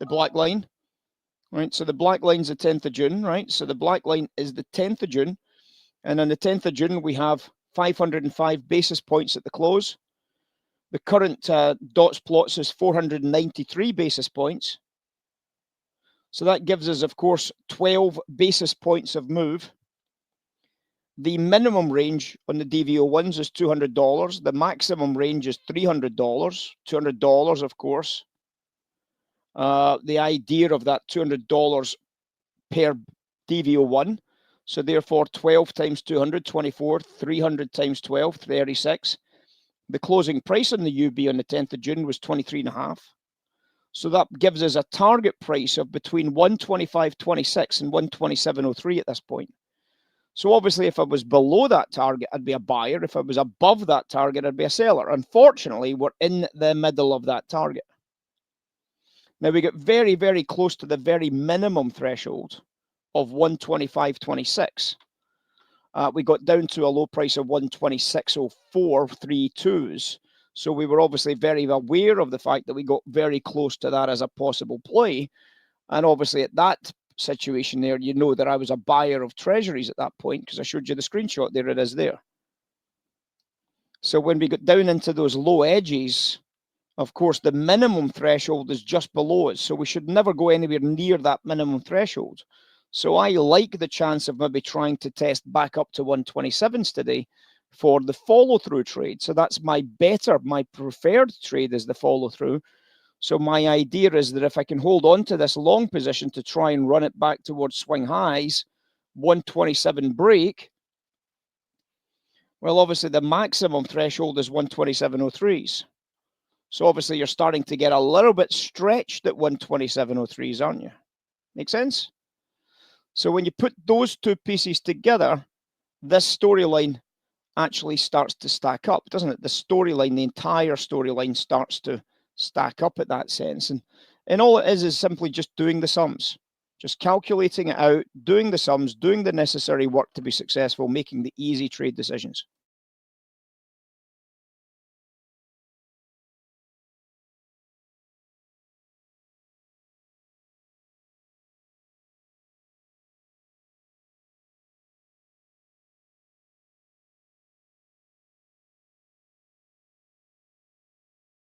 black line, right? So the black line's the 10th of June, right? So the black line is the 10th of June. And on the 10th of June, we have 505 basis points at the close. The current dots plots is 493 basis points. So that gives us, of course, 12 basis points of move. The minimum range on the DV01s is $200. The maximum range is $300. $200, of course. The idea of that $200 per DV01. So therefore, 12 times 200, 24, 300 times 12, 36. The closing price on the UB on the 10th of June was 23.5. So that gives us a target price of between 125.26 and 127.03 at this point. So obviously, if I was below that target, I'd be a buyer. If I was above that target, I'd be a seller. Unfortunately, we're in the middle of that target. Now, we get very, very close to the very minimum threshold of 125.26. We got down to a low price of 126.0432s. So we were obviously very aware of the fact that we got very close to that as a possible play. And obviously at that situation there, you know that I was a buyer of treasuries at that point because I showed you the screenshot. There it is there. So when we got down into those low edges, of course, the minimum threshold is just below it. So we should never go anywhere near that minimum threshold. So I like the chance of maybe trying to test back up to 127s today for the follow-through trade. So that's my preferred trade is the follow-through. So my idea is that if I can hold on to this long position to try and run it back towards swing highs, 127 break, well, obviously the maximum threshold is 127.03s. So obviously you're starting to get a little bit stretched at 127.03s, aren't you? Make sense? So when you put those two pieces together, this storyline actually starts to stack up, doesn't it? The storyline, the entire storyline starts to stack up at that sense. And all it is simply just doing the sums, just calculating it out, doing the sums, doing the necessary work to be successful, making the easy trade decisions.